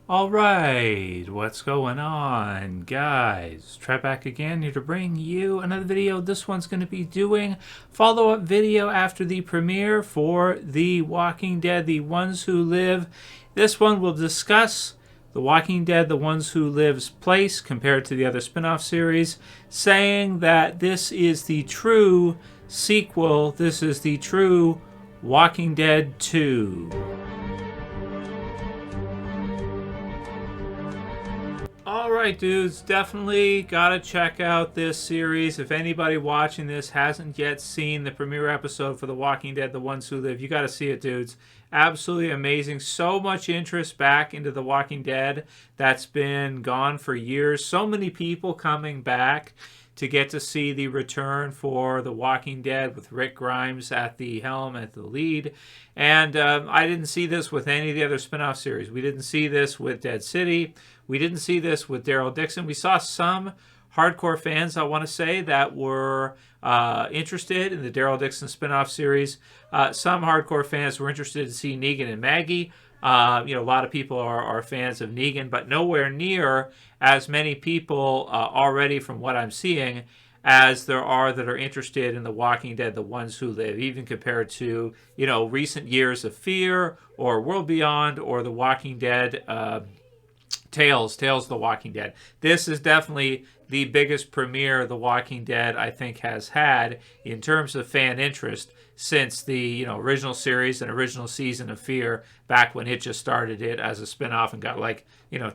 All right, what's going on, guys? Trev back again here to bring you another video. This one's going to be doing follow-up video after the premiere for The Walking Dead, The Ones Who Live. This one will discuss The Walking Dead, The Ones Who Live's place compared to the other spin-off series, saying that this is the true sequel. This is the true Walking Dead 2. Alright, dudes, definitely gotta check out this series. If anybody watching this hasn't yet seen the premiere episode for The Walking Dead, The Ones Who Live, you gotta see it, dudes. Absolutely amazing. So much interest back into The Walking Dead that's been gone for years. So many people coming back to get to see the return for The Walking Dead with Rick Grimes at the helm, at the lead. And I didn't see this with any of the other spin-off series. We didn't see this with Dead City. We didn't see this with Daryl Dixon. We saw some hardcore fans, I want to say, that were interested in the Daryl Dixon spin-off series. Some hardcore fans were interested to see Negan and Maggie. A lot of people are fans of Negan, but nowhere near as many people already from what I'm seeing as there are that are interested in The Walking Dead, The Ones Who Live, even compared to, recent years of Fear or World Beyond or The Walking Dead Tales of The Walking Dead. This is definitely the biggest premiere The Walking Dead, I think, has had in terms of fan interest since the original series and original season of Fear, back when it just started it as a spinoff and got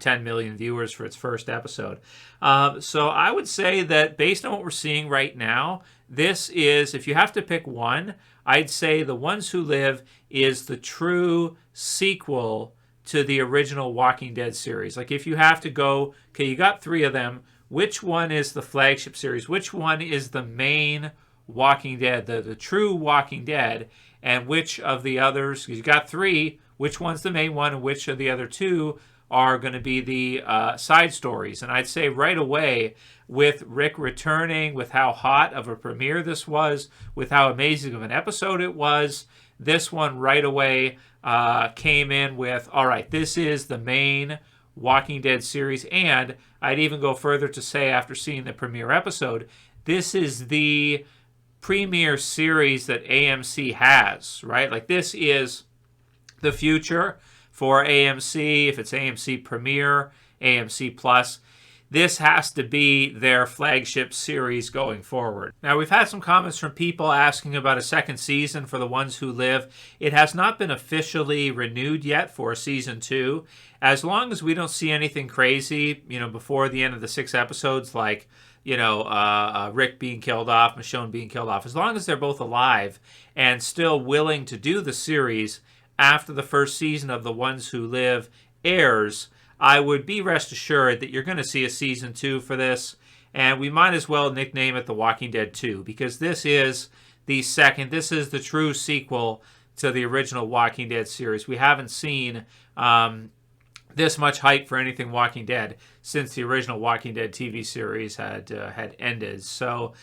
10 million viewers for its first episode. So I would say that based on what we're seeing right now, this is, if you have to pick one, I'd say The Ones Who Live is the true sequel to the original Walking Dead series. Like, if you have to go, okay, you got three of them, which one is the flagship series? Which one is the main Walking Dead, the true Walking Dead? And which of the others, because you got three, which one's the main one and which of the other two are going to be the side stories? And I'd say right away, with Rick returning, with how hot of a premiere this was, with how amazing of an episode it was, this one right away came in with, all right, this is the main Walking Dead series. And I'd even go further to say, after seeing the premiere episode, this is the premiere series that AMC has, right? Like, this is the future for AMC. If it's AMC Premiere, AMC Plus, this has to be their flagship series going forward. Now, we've had some comments from people asking about a second season for The Ones Who Live. It has not been officially renewed yet for season 2. As long as we don't see anything crazy, before the end of the 6 episodes, like, Rick being killed off, Michonne being killed off, as long as they're both alive and still willing to do the series after the first season of The Ones Who Live airs, I would be rest assured that you're going to see a season 2 for this, and we might as well nickname it The Walking Dead 2, because this is this is the true sequel to the original Walking Dead series. We haven't seen this much hype for anything Walking Dead since the original Walking Dead TV series had ended. So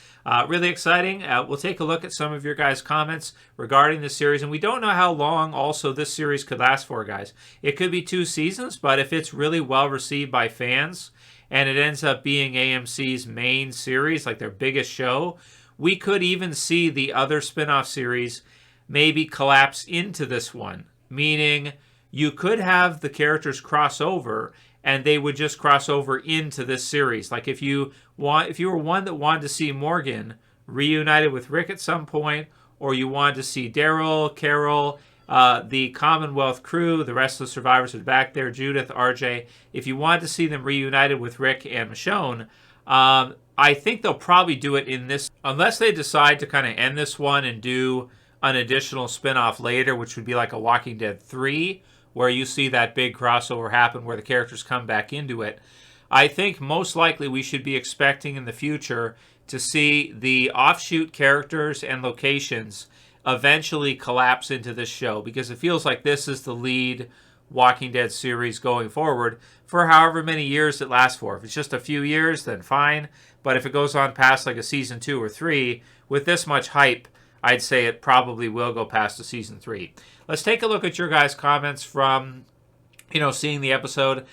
really exciting. We'll take a look at some of your guys' comments regarding this series, and we don't know how long also this series could last for, guys. It could be 2 seasons, but if it's really well received by fans and it ends up being AMC's main series, like their biggest show, we could even see the other spin-off series maybe collapse into this one, meaning you could have the characters cross over and they would just cross over into this series. Like, if you were one that wanted to see Morgan reunited with Rick at some point, or you wanted to see Daryl, Carol, the Commonwealth crew, the rest of the survivors are back there, Judith, RJ, if you wanted to see them reunited with Rick and Michonne, I think they'll probably do it in this, unless they decide to kind of end this one and do an additional spinoff later, which would be like a Walking Dead 3, where you see that big crossover happen where the characters come back into it. I think most likely we should be expecting in the future to see the offshoot characters and locations eventually collapse into this show, because it feels like this is the lead Walking Dead series going forward for however many years it lasts for. If it's just a few years, then fine. But if it goes on past like a season 2 or 3, with this much hype, I'd say it probably will go past the season 3. Let's take a look at your guys' comments from seeing the episode.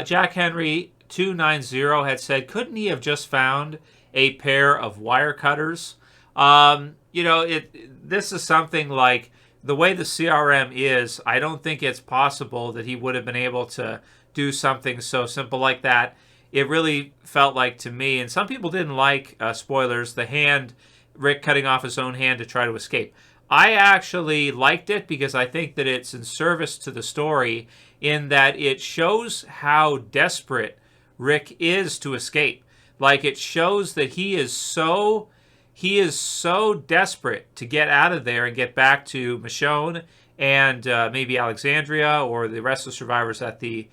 Jack Henry 290 had said, couldn't he have just found a pair of wire cutters? This is something like the way the CRM is. I don't think it's possible that he would have been able to do something so simple like that. It really felt like to me, and some people didn't like, spoilers, the hand, Rick cutting off his own hand to try to escape. I actually liked it because I think that it's in service to the story in that it shows how desperate Rick is to escape. Like, it shows that he is so desperate to get out of there and get back to Michonne and maybe Alexandria or the rest of the survivors at the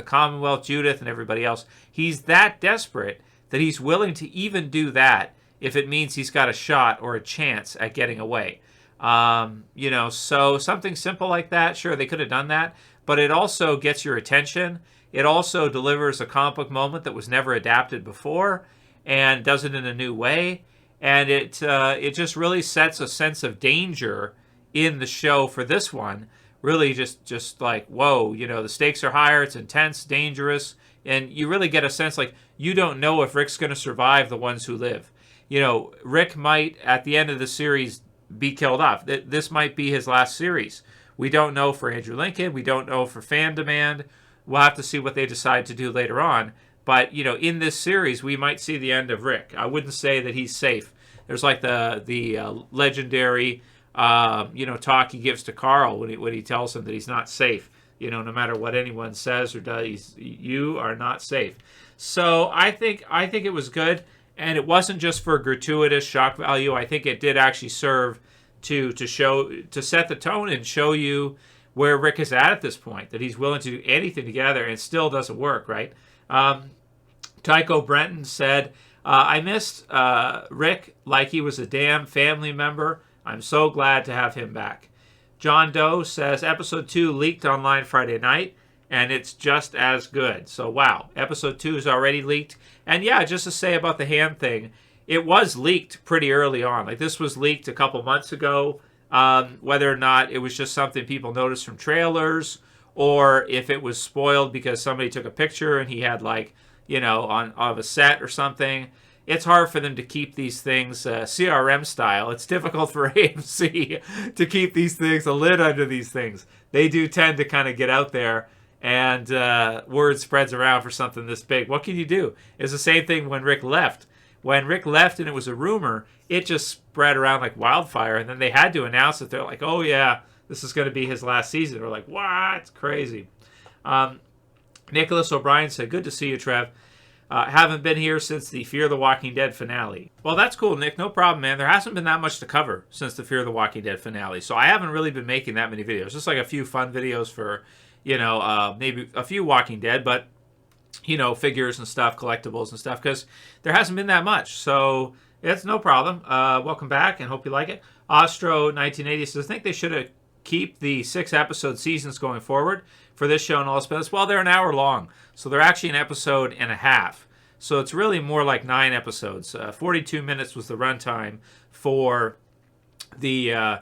Commonwealth, Judith and everybody else. He's that desperate that he's willing to even do that if it means he's got a shot or a chance at getting away. So something simple like that, sure, they could have done that, but it also gets your attention. It also delivers a comic book moment that was never adapted before and does it in a new way. And it just really sets a sense of danger in the show for this one. Really just like, whoa, the stakes are higher, it's intense, dangerous, and you really get a sense like you don't know if Rick's going to survive the ones who live. Rick might, at the end of the series, be killed off. This might be his last series. We don't know for Andrew Lincoln. We don't know for fan demand. We'll have to see what they decide to do later on. But, in this series, we might see the end of Rick. I wouldn't say that he's safe. There's like the legendary, talk he gives to Carl when he tells him that he's not safe. No matter what anyone says or does, you are not safe. So I think it was good. And it wasn't just for gratuitous shock value. I think it did actually serve to set the tone and show you where Rick is at this point, that he's willing to do anything together and it still doesn't work, right? Tycho Brenton said, I missed Rick like he was a damn family member. I'm so glad to have him back. John Doe says, episode 2 leaked online Friday night, and it's just as good. So, wow, episode 2 is already leaked. And yeah, just to say about the hand thing, it was leaked pretty early on. Like, this was leaked a couple months ago. Whether or not it was just something people noticed from trailers, or if it was spoiled because somebody took a picture and he had on a set or something. It's hard for them to keep these things CRM style. It's difficult for AMC to keep these things, a lid under these things. They do tend to kind of get out there and word spreads around for something this big. What can you do? It's the same thing when Rick left. When Rick left and it was a rumor, it just spread around like wildfire. And then they had to announce it. They're like, oh, yeah, this is going to be his last season. We're like, what? It's crazy. Nicholas O'Brien said, good to see you, Trev. Haven't been here since the Fear the Walking Dead finale. Well, that's cool, Nick. No problem, man. There hasn't been that much to cover since the Fear the Walking Dead finale. So I haven't really been making that many videos. Just like a few fun videos for, maybe a few Walking Dead, but, figures and stuff, collectibles and stuff, because there hasn't been that much. So it's no problem. Welcome back and hope you like it. Ostro1980 says, I think they should keep the 6-episode seasons going forward for this show and all this. Well, they're an hour long, so they're actually an episode and a half. So it's really more like 9 episodes. 42 minutes was the runtime for the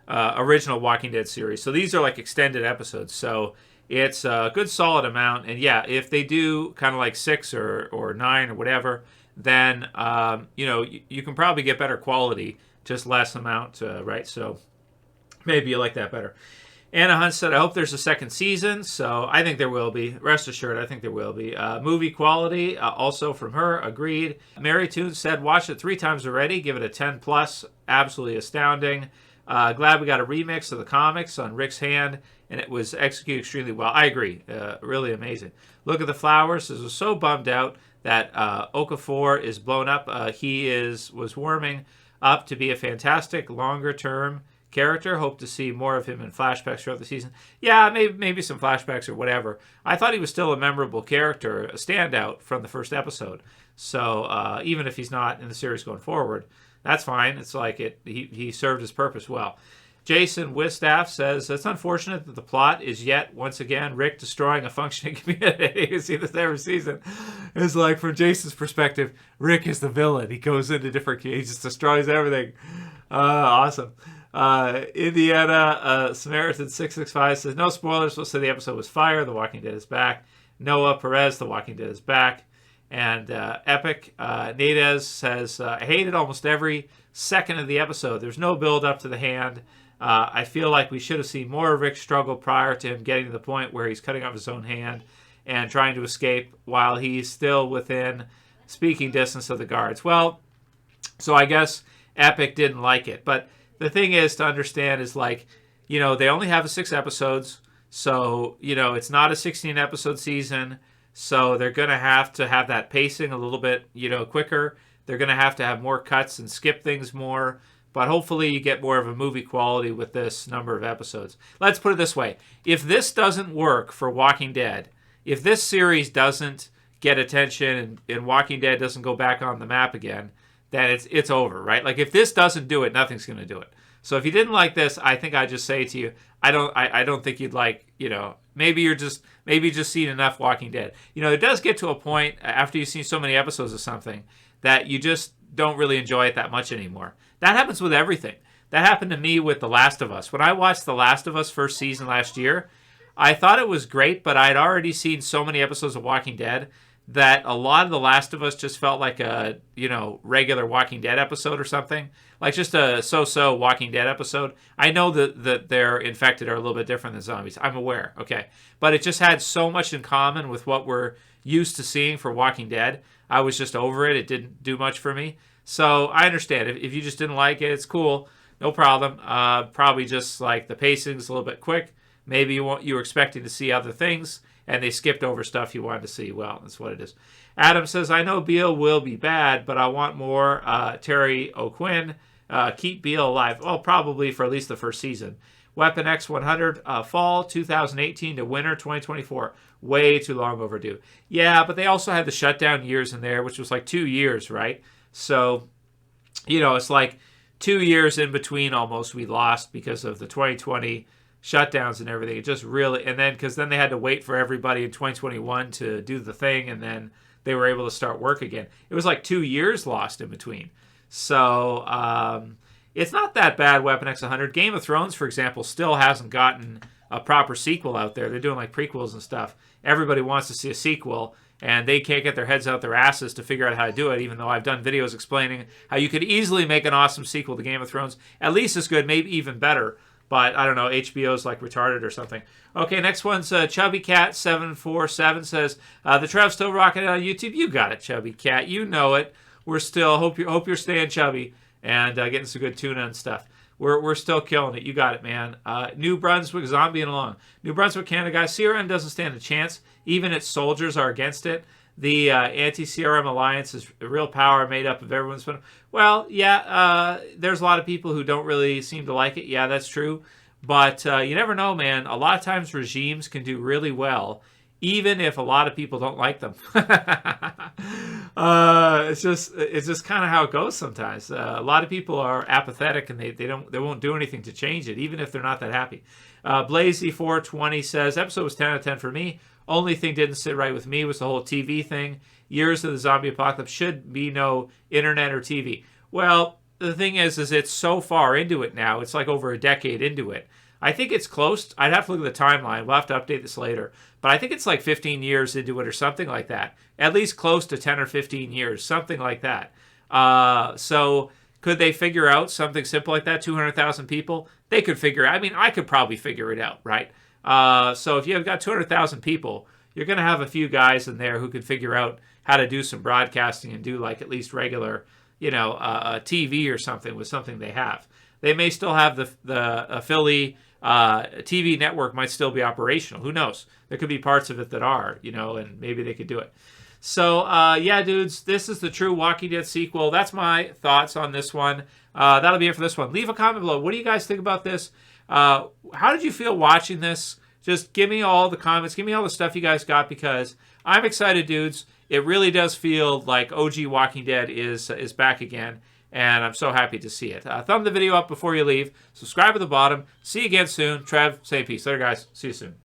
original Walking Dead series. So these are like extended episodes. So it's a good solid amount. And yeah, if they do kind of like 6 or 9 or whatever, then you can probably get better quality, just less amount, right? So maybe you like that better. Anna Hunt said, I hope there's a second season. So I think there will be. Rest assured, I think there will be. Movie quality, also from her, agreed. Mary Toon said, watched it 3 times already. Give it a 10 plus. Absolutely astounding. Glad we got a remix of the comics on Rick's hand, and it was executed extremely well. I agree. Really amazing. Look at the flowers. I was so bummed out that Okafor is blown up. He was warming up to be a fantastic longer-term character. Hope to see more of him in flashbacks throughout the season. Yeah, maybe some flashbacks or whatever. I thought he was still a memorable character, a standout from the first episode. So even if he's not in the series going forward, that's fine. It's like he served his purpose well. Jason Wistaff says, it's unfortunate that the plot is yet, once again, Rick destroying a functioning community. You see this every season. It's like, from Jason's perspective, Rick is the villain. He goes into different, he just destroys everything. Awesome. Indiana Samaritan 665 says, no spoilers. We'll say the episode was fire. The Walking Dead is back. Noah Perez, The Walking Dead is back. And Epic Nadez says, I hated almost every second of the episode. There's no build up to the hand. I feel like we should have seen more of Rick's struggle prior to him getting to the point where he's cutting off his own hand and trying to escape while he's still within speaking distance of the guards. Well, so I guess Epic didn't like it. But the thing is to understand is, like, you know, they only have 6 episodes. So, you know, it's not a 16-episode season. So they're going to have that pacing a little bit, you know, quicker. They're going to have more cuts and skip things more. But hopefully you get more of a movie quality with this number of episodes. Let's put it this way. If this doesn't work for Walking Dead, if this series doesn't get attention and Walking Dead doesn't go back on the map again, then it's over, right? Like, if this doesn't do it, nothing's going to do it. So if you didn't like this, I think I'd just say to you, I don't think you'd like, you know, maybe you've just seen enough Walking Dead. You know, it does get to a point after you've seen so many episodes of something that you just don't really enjoy it that much anymore. That happens with everything. That happened to me with The Last of Us. When I watched The Last of Us first season last year, I thought it was great, but I'd already seen so many episodes of Walking Dead that a lot of The Last of Us just felt like a, you know, regular Walking Dead episode or something. Like just a so-so Walking Dead episode. I know that they're infected are a little bit different than zombies. I'm aware, okay? But it just had so much in common with what we're used to seeing for Walking Dead. I was just over it. It didn't do much for me. So I understand. If you just didn't like it, it's cool. No problem. Probably just like the pacing's a little bit quick. Maybe you were expecting to see other things, and they skipped over stuff you wanted to see. Well, that's what it is. Adam says, I know Beale will be bad, but I want more Terry O'Quinn. Keep Beale alive. Well, probably for at least the first season. Weapon X100, fall 2018 to winter 2024. Way too long overdue. Yeah, but they also had the shutdown years in there, which was like 2 years, right? So, you know, it's like 2 years in between almost we lost because of the 2020 shutdowns and everything. It just really, and then because then they had to wait for everybody in 2021 to do the thing, and then they were able to start work again. It was like 2 years lost in between. So it's not that bad, Weapon X100. Game of Thrones, for example, still hasn't gotten a proper sequel out there. They're doing like prequels and stuff. Everybody wants to see a sequel, and they can't get their heads out their asses to figure out how to do it, even though I've done videos explaining how you could easily make an awesome sequel to Game of Thrones, at least as good, maybe even better. But I don't know, HBO's like retarded or something. Okay, next one's Chubby Cat 747 says, the Trev's still rocking it on YouTube. You got it, Chubby Cat. You know it. We're still, hope you're staying chubby and getting some good tuna and stuff. We're still killing it. You got it, man. New Brunswick zombieing along. New Brunswick, Canada, guys. CRM doesn't stand a chance. Even its soldiers are against it. The anti-CRM alliance is a real power made up of everyone's fun. Well, yeah, there's a lot of people who don't really seem to like it. Yeah, that's true. But you never know, man. A lot of times regimes can do really well, even if a lot of people don't like them. It's just kind of how it goes sometimes. A lot of people are apathetic and they won't do anything to change it, even if they're not that happy. Blazy420 says, episode was 10 out of 10 for me. Only thing didn't sit right with me was the whole TV thing. Years of the zombie apocalypse should be no internet or TV. Well, the thing is it's so far into it now. It's like over a decade into it. I think it's close. I'd have to look at the timeline. We'll have to update this later. But I think it's like 15 years into it or something like that. At least close to 10 or 15 years, something like that. So could they figure out something simple like that, 200,000 people? They could figure it out. I mean, I could probably figure it out, right? So if you've got 200,000 people, you're going to have a few guys in there who can figure out how to do some broadcasting and do like at least regular, TV or something with something they have. They may still have the Philly TV network might still be operational. Who knows? There could be parts of it that are, and maybe they could do it. So, yeah, dudes, this is the true Walking Dead sequel. That's my thoughts on this one. That'll be it for this one. Leave a comment below. What do you guys think about this? How did you feel watching this? Just give me all the comments. Give me all the stuff you guys got, because I'm excited, dudes. It really does feel like OG Walking Dead is back again, and I'm so happy to see it. Thumb the video up before you leave. Subscribe at the bottom. See you again soon. Trev, say peace. Later, guys. See you soon.